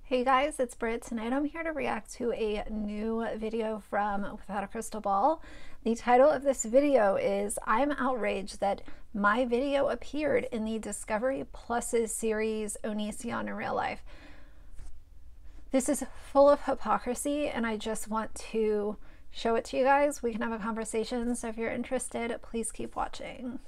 Hey guys, it's Britt. Tonight I'm here to react to a new video from Without a Crystal Ball. The title of this video is I'm outraged that my video appeared in the Discovery Plus's series Onision in Real Life. This is full of hypocrisy and I just want to show it to you guys. We can have a conversation, so if you're interested, please keep watching.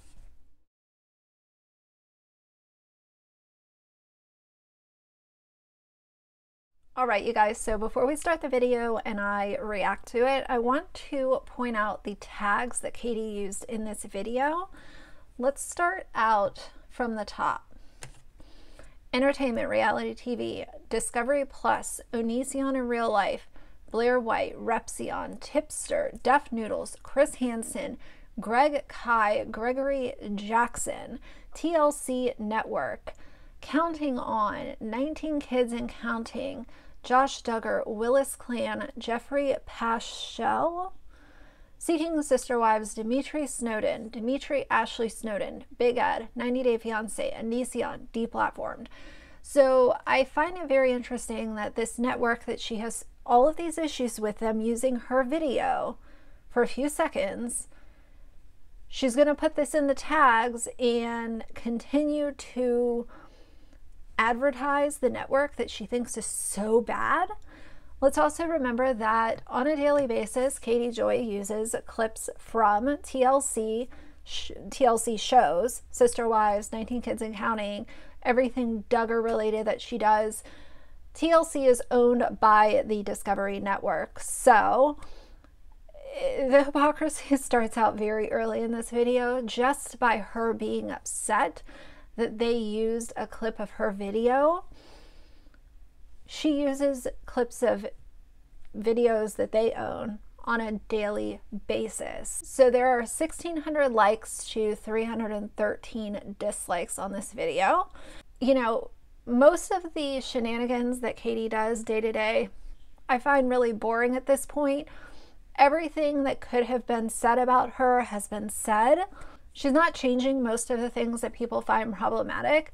All right, you guys, so before we start the video and I react to it, I want to point out the tags that Katie used in this video. Let's start out from the top. Entertainment, reality TV, Discovery Plus, Onision in Real Life, Blair White, Repsion, Tipster, Deaf Noodles, Chris Hansen, Greg Kai, Gregory Jackson, TLC Network, Counting On, 19 Kids and Counting, Josh Duggar, Willis Clan, Jeffrey Paschal, Seeking Sister Wives, Dimitri Snowden, Dimitri Ashley Snowden, Big Ed, 90 Day Fiancé, Onision, Deplatformed. So I find it very interesting that this network, that she has all of these issues with them using her video for a few seconds, she's going to put this in the tags and continue to advertise the network that she thinks is so bad. Let's also remember that on a daily basis, Katie Joy uses clips from TLC shows, Sister Wives, 19 Kids and Counting, everything Duggar related that she does. TLC is owned by the Discovery Network. So the hypocrisy starts out very early in this video, just by her being upset that they used a clip of her video. She uses clips of videos that they own on a daily basis. So there are 1,600 likes to 313 dislikes on this video. You know, most of the shenanigans that Katie does day to day, I find really boring at this point. Everything that could have been said about her has been said. She's not changing most of the things that people find problematic.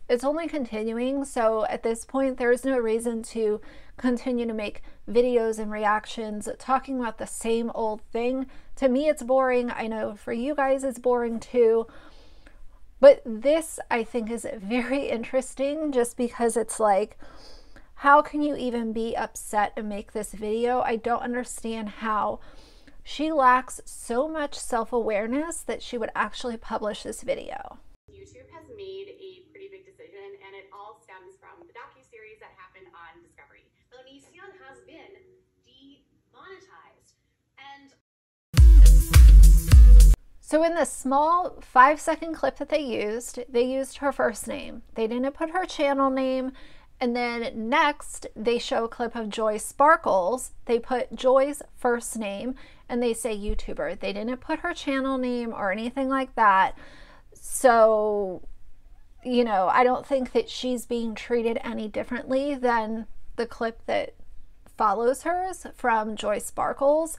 It's only continuing. So at this point, there's no reason to continue to make videos and reactions talking about the same old thing. To me, it's boring. I know for you guys, it's boring too. But this, I think, is very interesting just because it's like, how can you even be upset and make this video? I don't understand how she lacks so much self-awareness that she would actually publish this video. YouTube has made a pretty big decision, and it all stems from the docuseries that happened on Discovery. Onision has been demonetized, and so in this small 5-second clip that they used her first name. They didn't put her channel name. And then next, they show a clip of Joy Sparkles. They put Joy's first name and they say YouTuber. They didn't put her channel name or anything like that. So, you know, I don't think that she's being treated any differently than the clip that follows hers from Joy Sparkles.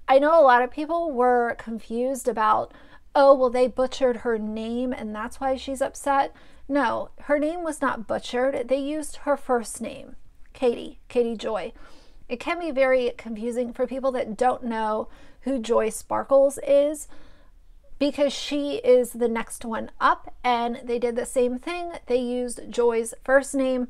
I know a lot of people were confused about, oh, well, they butchered her name and that's why she's upset. No, her name was not butchered. They used her first name, Katie Joy. It can be very confusing for people that don't know who Joy Sparkles is, because she is the next one up, and they did the same thing. They used Joy's first name.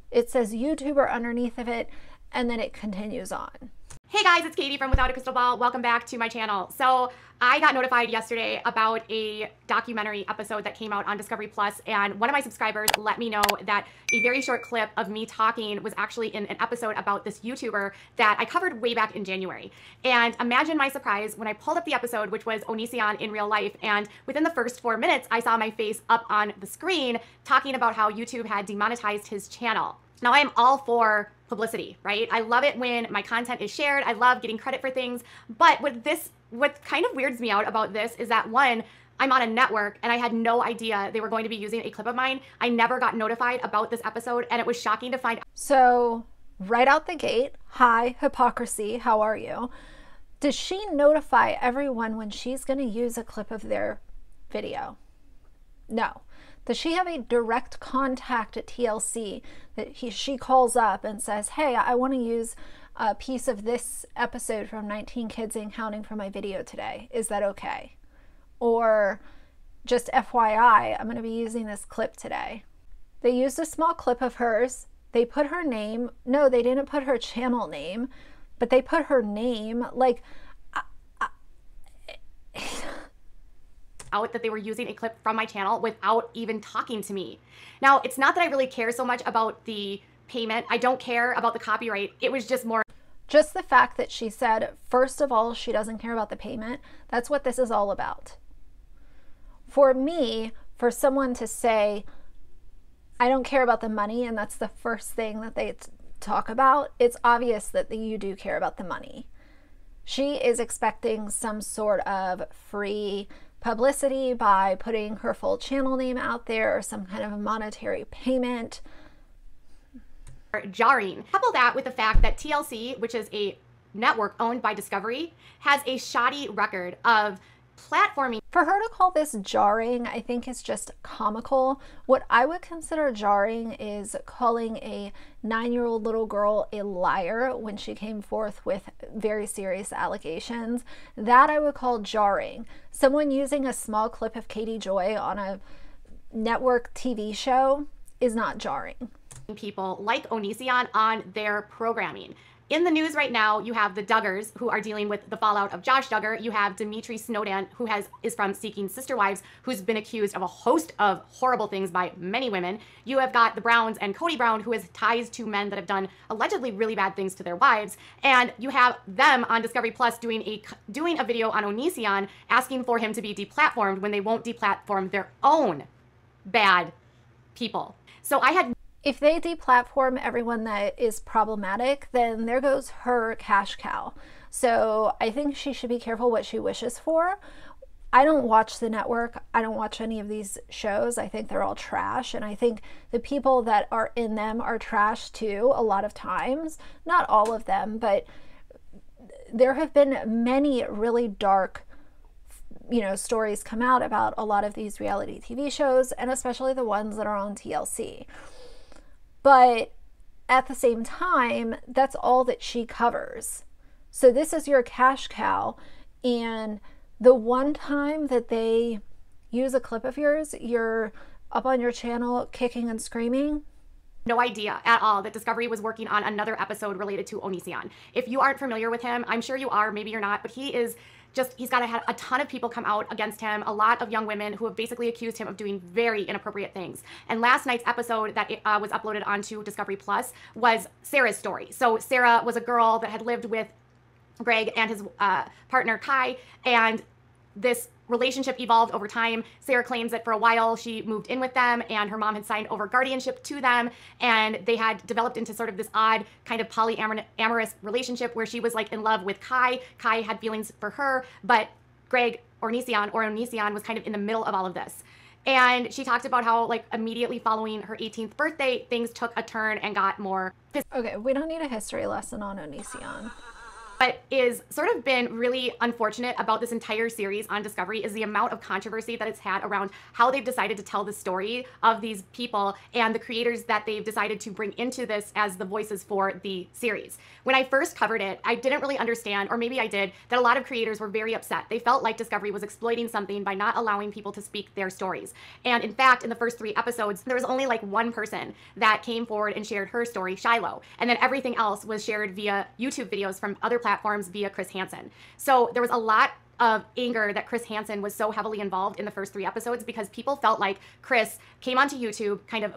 It says YouTuber underneath of it, and then it continues on. hey guys, it's Katie from Without a Crystal Ball. Welcome back to my channel. So I got notified yesterday about a documentary episode that came out on Discovery Plus, and one of my subscribers let me know that a very short clip of me talking was actually in an episode about this YouTuber that I covered way back in January. And imagine my surprise when I pulled up the episode, which was Onision in Real Life, and within the first 4 minutes, I saw my face up on the screen talking about how YouTube had demonetized his channel. Now, I am all for publicity, right? I love it when my content is shared. I love getting credit for things. But what kind of weirds me out about this is that, one, I'm on a network and I had no idea they were going to be using a clip of mine. I never got notified about this episode, and it was shocking to find. So right out the gate, hi, hypocrisy, how are you? Does she notify everyone when she's going to use a clip of their video? No. Does she have a direct contact at TLC that she calls up and says, hey, I want to use a piece of this episode from 19 Kids and Counting for my video today. Is that okay? Or just FYI, I'm going to be using this clip today. They used a small clip of hers. They put her name. No, they didn't put her channel name, but they put her name. Like, out that they were using a clip from my channel without even talking to me. Now, it's not that I really care so much about the payment. I don't care about the copyright. It was just more just the fact that she said, first of all, she doesn't care about the payment. That's what this is all about. For me, for someone to say, I don't care about the money, and that's the first thing that they talk about, it's obvious that you do care about the money. She is expecting some sort of free publicity by putting her full channel name out there, or some kind of a monetary payment. Jarring. Couple that with the fact that TLC, which is a network owned by Discovery, has a shoddy record of platforming. For her to call this jarring, I think is just comical. What I would consider jarring is calling a 9-year-old little girl a liar when she came forth with very serious allegations. That I would call jarring. Someone using a small clip of Katie Joy on a network TV show is not jarring. People like Onision on their programming. In the news right now, you have the Duggars, who are dealing with the fallout of Josh Duggar. You have Dimitri Snowden, who is from Seeking Sister Wives, who's been accused of a host of horrible things by many women. You have got the Browns and Cody Brown, who has ties to men that have done allegedly really bad things to their wives. And you have them on Discovery Plus doing a video on Onision asking for him to be deplatformed when they won't deplatform their own bad people. So I had... If they deplatform everyone that is problematic, then there goes her cash cow. So I think she should be careful what she wishes for. I don't watch the network. I don't watch any of these shows. I think they're all trash. And I think the people that are in them are trash too, a lot of times. Not all of them, but there have been many really dark stories come out about a lot of these reality TV shows, and especially the ones that are on TLC. But at the same time, that's all that she covers. So this is your cash cow. And the one time that they use a clip of yours, you're up on your channel kicking and screaming. No idea at all that Discovery was working on another episode related to Onision. If you aren't familiar with him, I'm sure you are, maybe you're not, but he's got a ton of people come out against him, a lot of young women who have basically accused him of doing very inappropriate things. And last night's episode that was uploaded onto Discovery Plus was Sarah's story. So Sarah was a girl that had lived with Greg and his partner Kai, and this relationship evolved over time. Sarah claims that for a while she moved in with them and her mom had signed over guardianship to them, and they had developed into sort of this odd kind of polyamorous relationship where she was like in love with Kai. Kai had feelings for her, but Greg Onision was kind of in the middle of all of this. And she talked about how like immediately following her 18th birthday, things took a turn and got more physical. Okay, we don't need a history lesson on Onision. What is sort of been really unfortunate about this entire series on Discovery is the amount of controversy that it's had around how they've decided to tell the story of these people and the creators that they've decided to bring into this as the voices for the series. When I first covered it, I didn't really understand, or maybe I did, that a lot of creators were very upset. They felt like Discovery was exploiting something by not allowing people to speak their stories. And in fact, in the first 3 episodes, there was only like one person that came forward and shared her story, Shiloh. And then everything else was shared via YouTube videos from other platforms via Chris Hansen. So there was a lot of anger that Chris Hansen was so heavily involved in the first 3 episodes because people felt like Chris came onto YouTube, kind of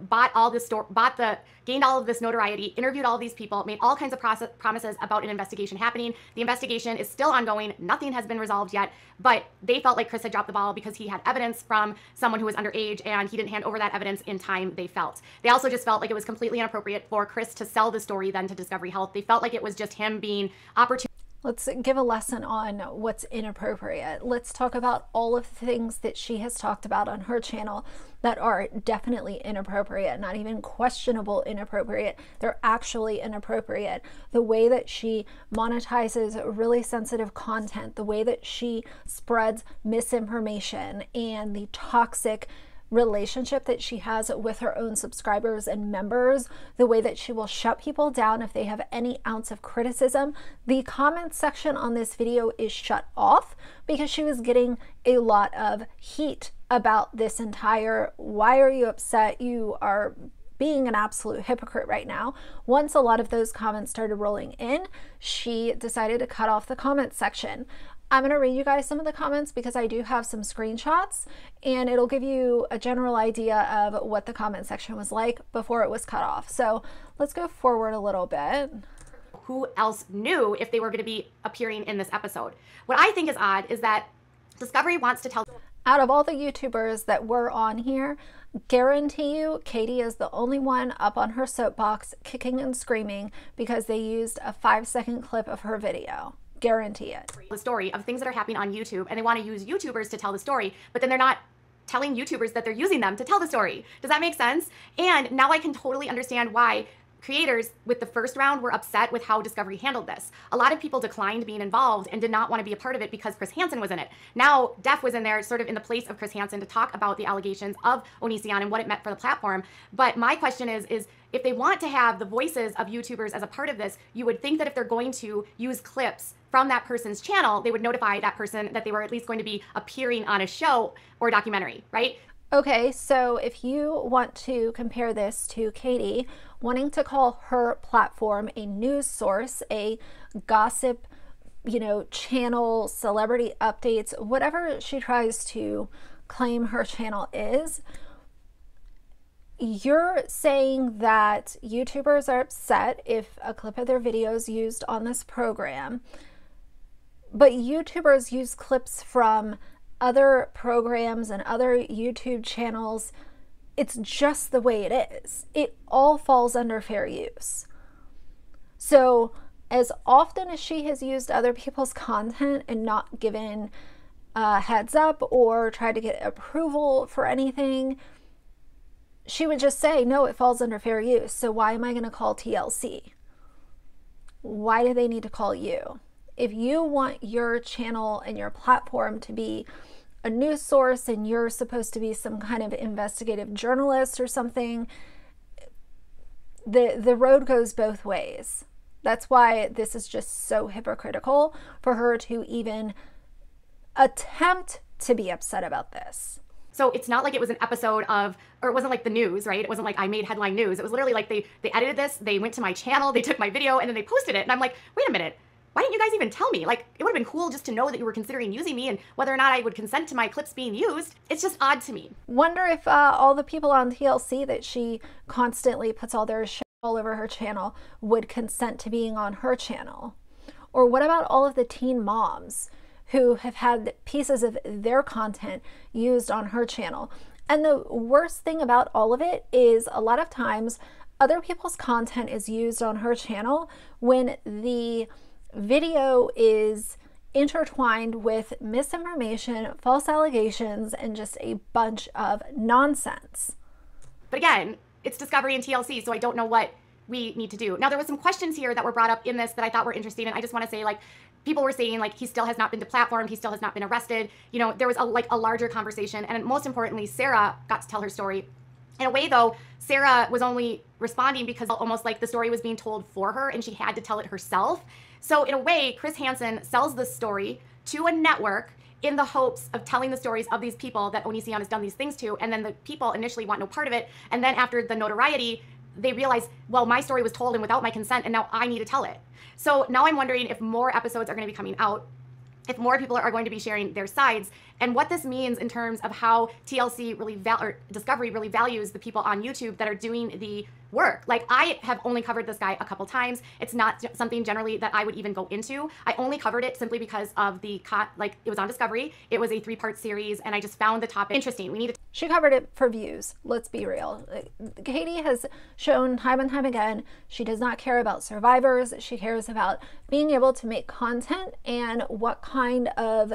gained all of this notoriety, interviewed all of these people, made all kinds of promises about an investigation happening. The investigation is still ongoing. Nothing has been resolved yet, but they felt like Chris had dropped the ball because he had evidence from someone who was underage and he didn't hand over that evidence in time, they felt. They also just felt like it was completely inappropriate for Chris to sell the story then to Discovery Health. They felt like it was just him being opportune. Let's give a lesson on what's inappropriate. Let's talk about all of the things that she has talked about on her channel that are definitely inappropriate, not even questionable inappropriate. They're actually inappropriate. The way that she monetizes really sensitive content, the way that she spreads misinformation, and the toxic relationship that she has with her own subscribers and members, the way that she will shut people down if they have any ounce of criticism. The comment section on this video is shut off because she was getting a lot of heat about this entire, why are you upset? You are being an absolute hypocrite right now. Once a lot of those comments started rolling in, she decided to cut off the comment section. I'm going to read you guys some of the comments because I do have some screenshots, and it'll give you a general idea of what the comment section was like before it was cut off. So let's go forward a little bit. Who else knew if they were going to be appearing in this episode? What I think is odd is that Discovery wants to tell... Out of all the YouTubers that were on here, guarantee you Katie is the only one up on her soapbox kicking and screaming because they used a 5-second clip of her video. Guarantee it. The story of things that are happening on YouTube, and they want to use YouTubers to tell the story, but then they're not telling YouTubers that they're using them to tell the story. Does that make sense? And now I can totally understand why creators with the first round were upset with how Discovery handled this. A lot of people declined being involved and did not want to be a part of it because Chris Hansen was in it. Now, Def was in there sort of in the place of Chris Hansen to talk about the allegations of Onision and what it meant for the platform. But my question is if they want to have the voices of YouTubers as a part of this, you would think that if they're going to use clips from that person's channel, they would notify that person that they were at least going to be appearing on a show or documentary, right? Okay, so if you want to compare this to Katie wanting to call her platform a news source, a gossip, channel, celebrity updates, whatever she tries to claim her channel is, you're saying that YouTubers are upset if a clip of their videos used on this program, but YouTubers use clips from other programs and other YouTube channels. It's just the way it is. It all falls under fair use. So as often as she has used other people's content and not given a heads up or tried to get approval for anything, she would just say, no, it falls under fair use. So why am I going to call TLC? Why do they need to call you? If you want your channel and your platform to be a news source and you're supposed to be some kind of investigative journalist or something, the road goes both ways. That's why this is just so hypocritical for her to even attempt to be upset about this. So it's not like it was an episode of, or it wasn't like the news, right? It wasn't like I made headline news. It was literally like they edited this, they went to my channel, they took my video, and then they posted it. And I'm like, wait a minute. Why didn't you guys even tell me? Like, it would have been cool just to know that you were considering using me and whether or not I would consent to my clips being used. It's just odd to me. Wonder if all the people on TLC that she constantly puts all their shit all over her channel would consent to being on her channel. Or what about all of the teen moms who have had pieces of their content used on her channel? And the worst thing about all of it is a lot of times other people's content is used on her channel when the video is intertwined with misinformation, false allegations, and just a bunch of nonsense. But again, it's Discovery and TLC, so I don't know what we need to do. Now, there was some questions here that were brought up in this that I thought were interesting, and I just want to say, like, people were saying, like, he still has not been deplatformed, he still has not been arrested. There was a larger conversation, and most importantly, Sarah got to tell her story. In a way, though, Sarah was only responding because almost like the story was being told for her and she had to tell it herself. So in a way, Chris Hansen sells this story to a network in the hopes of telling the stories of these people that Onision has done these things to, and then the people initially want no part of it, and then after the notoriety, they realize, well, my story was told and without my consent, and now I need to tell it. So now I'm wondering if more episodes are going to be coming out, if more people are going to be sharing their sides, and what this means in terms of how TLC really or Discovery really values the people on YouTube that are doing the work. Like, I have only covered this guy a couple times. It's not something generally that I would even go into. I only covered it simply because of it was on Discovery. It was a 3-part series, and I just found the topic interesting. She covered it for views. Let's be real. Katie has shown time and time again she does not care about survivors. She cares about being able to make content and what kind of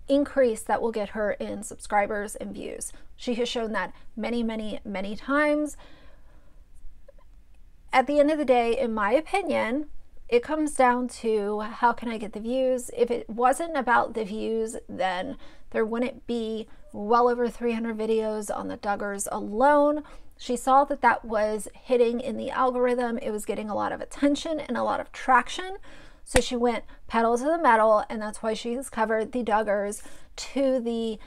increase that will get her in subscribers and views. She has shown that many, many, many times. At the end of the day, in my opinion, it comes down to how can I get the views. If it wasn't about the views, then there wouldn't be well over 300 videos on the Duggars alone. She saw that that was hitting in the algorithm. It was getting a lot of attention and a lot of traction. So she went pedal to the metal, and that's why she has covered the Duggars to the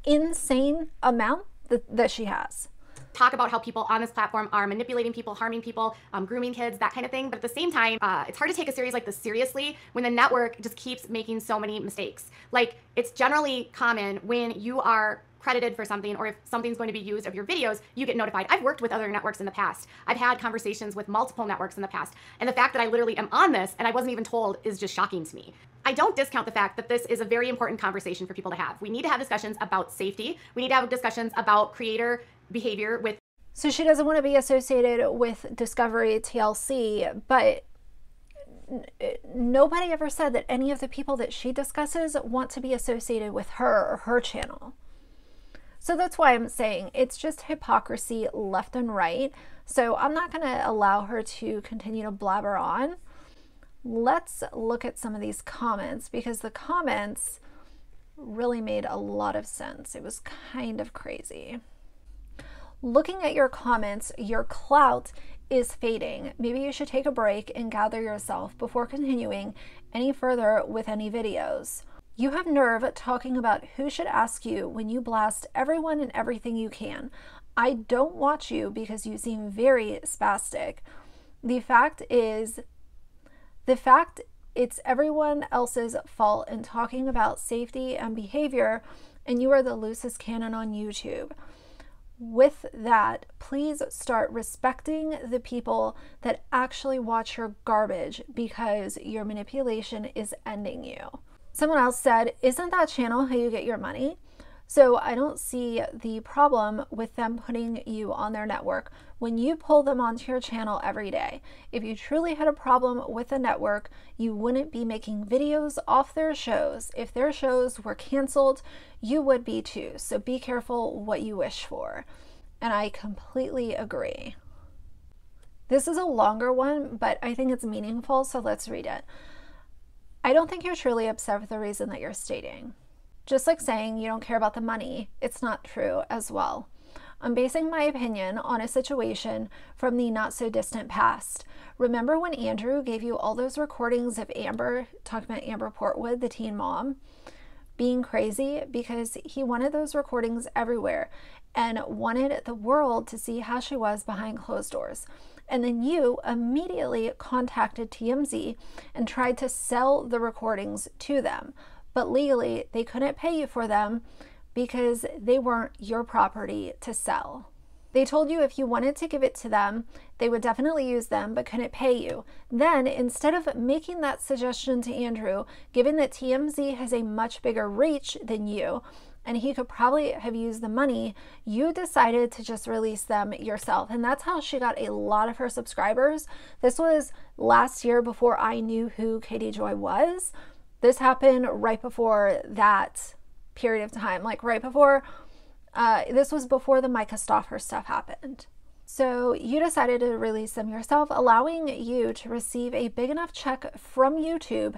insane amount that she has. Talk about how people on this platform are manipulating people, harming people, grooming kids, that kind of thing. But at the same time, it's hard to take a series like this seriously when the network just keeps making so many mistakes. Like, it's generally common when you are credited for something, or if something's going to be used of your videos, you get notified. I've worked with other networks in the past. I've had conversations with multiple networks in the past. And the fact that I literally am on this and I wasn't even told is just shocking to me. I don't discount the fact that this is a very important conversation for people to have. We need to have discussions about safety. We need to have discussions about creator behavior with. So she doesn't want to be associated with Discovery TLC, but nobody ever said that any of the people that she discusses want to be associated with her or her channel. So that's why I'm saying it's just hypocrisy left and right. So I'm not going to allow her to continue to blabber on. Let's look at some of these comments, because the comments really made a lot of sense. It was kind of crazy. Looking at your comments, your clout is fading. Maybe you should take a break and gather yourself before continuing any further with any videos. You have nerve talking about who should ask you when you blast everyone and everything you can. I don't watch you because you seem very spastic. The fact it's everyone else's fault in talking about safety and behavior, and you are the loosest cannon on YouTube. With that, please start respecting the people that actually watch your garbage, because your manipulation is ending you. Someone else said, isn't that channel how you get your money? So I don't see the problem with them putting you on their network when you pull them onto your channel every day. If you truly had a problem with the network, you wouldn't be making videos off their shows. If their shows were canceled, you would be too. So be careful what you wish for. And I completely agree. This is a longer one, but I think it's meaningful, so let's read it. I don't think you're truly upset for the reason that you're stating. Just like saying you don't care about the money, it's not true as well. I'm basing my opinion on a situation from the not so distant past. Remember when Andrew gave you all those recordings of Amber, talking about Amber Portwood, the teen mom, being crazy because he wanted those recordings everywhere and wanted the world to see how she was behind closed doors. And then you immediately contacted TMZ and tried to sell the recordings to them. But legally, they couldn't pay you for them because they weren't your property to sell. They told you if you wanted to give it to them, they would definitely use them, but couldn't pay you. Then, instead of making that suggestion to Andrew, given that TMZ has a much bigger reach than you, and he could probably have used the money, you decided to just release them yourself. And that's how she got a lot of her subscribers. This was last year before I knew who Katie Joy was. This happened right before that period of time, like right before, this was before the Micah Stauffer stuff happened. So you decided to release them yourself, allowing you to receive a big enough check from YouTube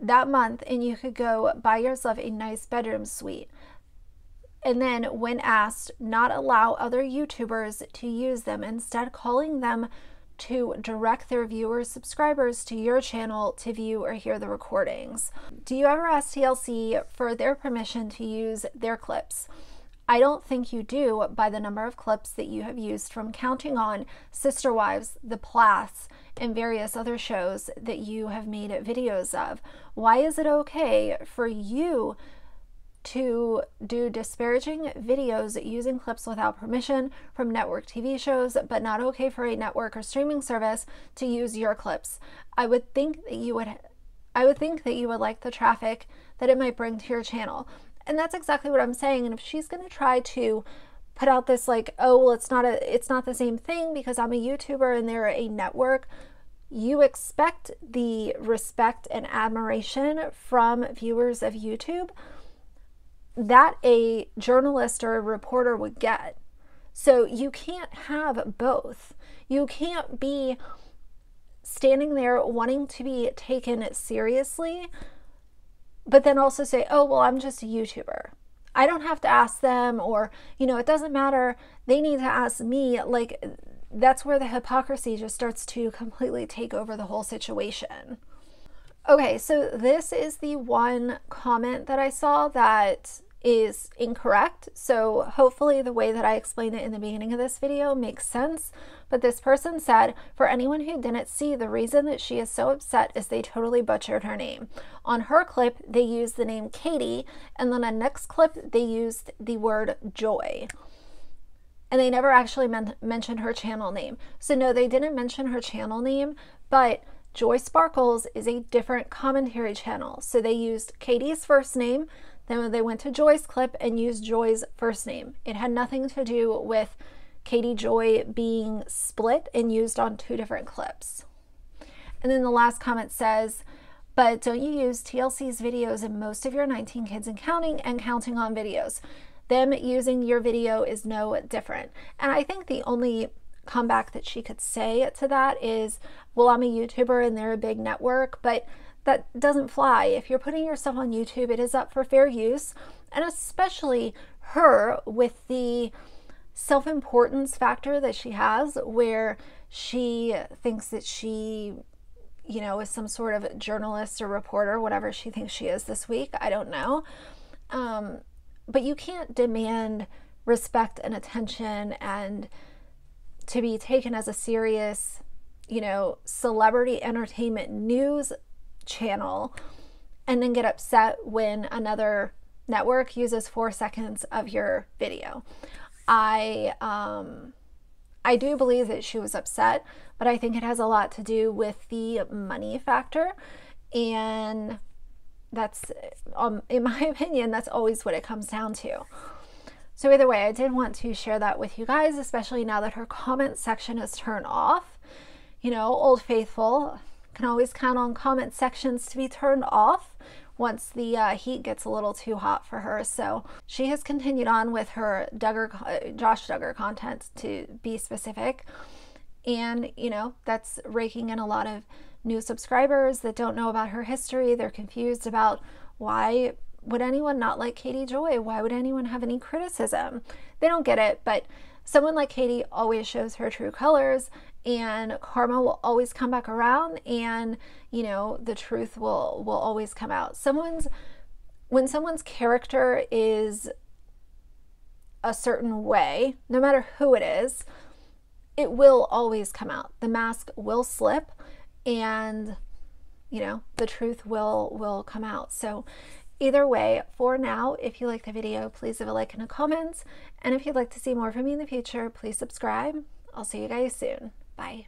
that month, and you could go buy yourself a nice bedroom suite. And then when asked, not allow other YouTubers to use them, instead calling them to direct their viewers, subscribers to your channel to view or hear the recordings. Do you ever ask TLC for their permission to use their clips? I don't think you do, by the number of clips that you have used from Counting On, Sister Wives, The Plaths, and various other shows that you have made videos of. Why is it okay for you to do disparaging videos using clips without permission from network TV shows, but not okay for a network or streaming service to use your clips? I would think that you would like the traffic that it might bring to your channel. And that's exactly what I'm saying. And if she's going to try to put out this like, oh, well, it's not the same thing because I'm a YouTuber and they're a network, you expect the respect and admiration from viewers of YouTube that a journalist or a reporter would get. So you can't have both. You can't be standing there wanting to be taken seriously, but then also say, oh, well, I'm just a YouTuber. I don't have to ask them, or, you know, it doesn't matter. They need to ask me. Like, that's where the hypocrisy just starts to completely take over the whole situation. Okay, so this is the one comment that I saw that is incorrect. So hopefully the way that I explained it in the beginning of this video makes sense. But this person said, for anyone who didn't see, the reason that she is so upset is they totally butchered her name. On her clip, they used the name Katie, and then on the next clip, they used the word Joy. And they never actually mentioned her channel name. So no, they didn't mention her channel name, but Joy Sparkles is a different commentary channel. So they used Katie's first name, then they went to Joy's clip and used Joy's first name. It had nothing to do with Katie Joy being split and used on two different clips. And then the last comment says, but don't you use TLC's videos in most of your 19 Kids and Counting on videos? Them using your video is no different. And I think the only comeback that she could say to that is, well, I'm a YouTuber and they're a big network, but that doesn't fly. If you're putting yourself on YouTube, it is up for fair use. And especially her with the self-importance factor that she has, where she thinks that she, you know, is some sort of journalist or reporter, whatever she thinks she is this week. I don't know. But you can't demand respect and attention and to be taken as a serious, you know, celebrity entertainment news channel and then get upset when another network uses 4 seconds of your video. I do believe that she was upset, but I think it has a lot to do with the money factor, and that's, in my opinion, that's always what it comes down to. So either way, I did want to share that with you guys, especially now that her comment section is turned off. You know, Old Faithful can always count on comment sections to be turned off once the heat gets a little too hot for her. So she has continued on with her Josh Duggar content, to be specific. And, you know, that's raking in a lot of new subscribers that don't know about her history. They're confused about why would anyone not like Katie Joy? Why would anyone have any criticism? They don't get it, but someone like Katie always shows her true colors, and karma will always come back around, and, you know, the truth will always come out. When someone's character is a certain way, no matter who it is, it will always come out. The mask will slip, and, you know, the truth will come out. So either way, for now, if you like the video, please leave a like and a comment. And if you'd like to see more from me in the future, please subscribe. I'll see you guys soon. Bye.